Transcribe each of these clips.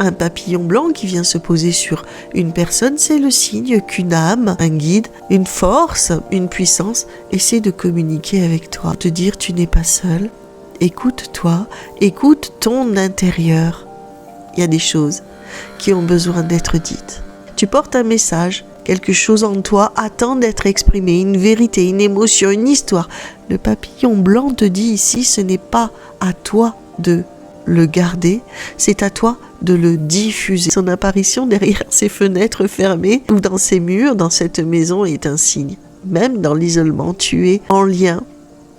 Un papillon blanc qui vient se poser sur une personne, c'est le signe qu'une âme, un guide, une force, une puissance essaie de communiquer avec toi, te dire tu n'es pas seul. Écoute-toi, écoute ton intérieur. Il y a des choses qui ont besoin d'être dites. Tu portes un message, quelque chose en toi attend d'être exprimé, une vérité, une émotion, une histoire. Le papillon blanc te dit ici, ce n'est pas à toi de le garder, c'est à toi de le diffuser. Son apparition derrière ses fenêtres fermées ou dans ses murs, dans cette maison, est un signe. Même dans l'isolement, tu es en lien.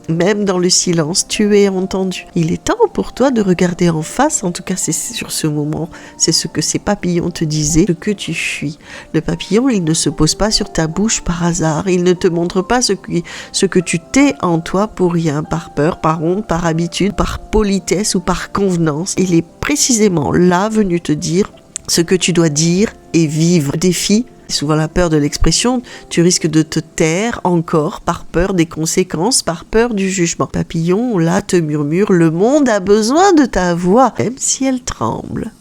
Même dans le silence, tu es entendu. Il est temps pour toi de regarder en face, en tout cas c'est sur ce moment, c'est ce que ces papillons te disaient, ce que tu fuis. Le papillon, il ne se pose pas sur ta bouche par hasard, il ne te montre pas ce que tu t'es en toi pour rien, par peur, par honte, par habitude, par politesse ou par convenance. Il est précisément là venu te dire ce que tu dois dire et vivre. Défi. Souvent la peur de l'expression, tu risques de te taire encore par peur des conséquences, par peur du jugement. Papillon, là, te murmure, le monde a besoin de ta voix, même si elle tremble.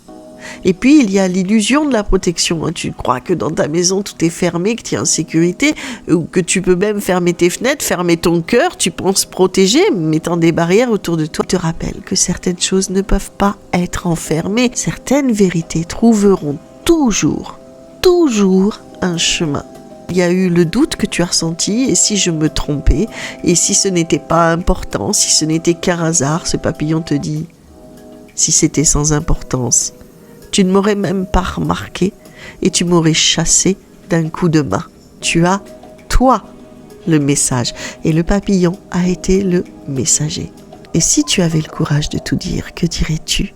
Et puis, il y a l'illusion de la protection. Tu crois que dans ta maison, tout est fermé, que tu es en sécurité, ou que tu peux même fermer tes fenêtres, fermer ton cœur, tu penses protéger, mettant des barrières autour de toi. Je te rappelle que certaines choses ne peuvent pas être enfermées. Certaines vérités trouveront toujours un chemin. Il y a eu le doute que tu as ressenti, et si je me trompais, et si ce n'était pas important, si ce n'était qu'un hasard, ce papillon te dit, si c'était sans importance, tu ne m'aurais même pas remarqué, et tu m'aurais chassé d'un coup de main. Tu as, toi, le message, et le papillon a été le messager. Et si tu avais le courage de tout dire, que dirais-tu ?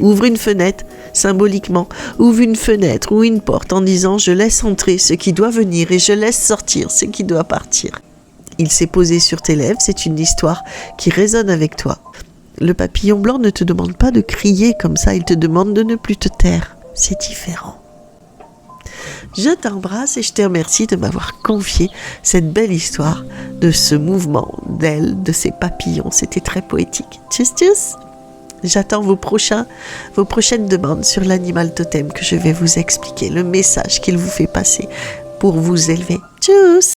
Ouvre une fenêtre, symboliquement, ouvre une fenêtre ou une porte en disant « Je laisse entrer ce qui doit venir et je laisse sortir ce qui doit partir ». Il s'est posé sur tes lèvres, c'est une histoire qui résonne avec toi. Le papillon blanc ne te demande pas de crier comme ça, il te demande de ne plus te taire. C'est différent. Je t'embrasse et je te remercie de m'avoir confié cette belle histoire de ce mouvement d'ailes, de ces papillons. C'était très poétique. Tchuss, tchuss! J'attends vos prochaines demandes sur l'animal totem que je vais vous expliquer, le message qu'il vous fait passer pour vous élever. Tchuss!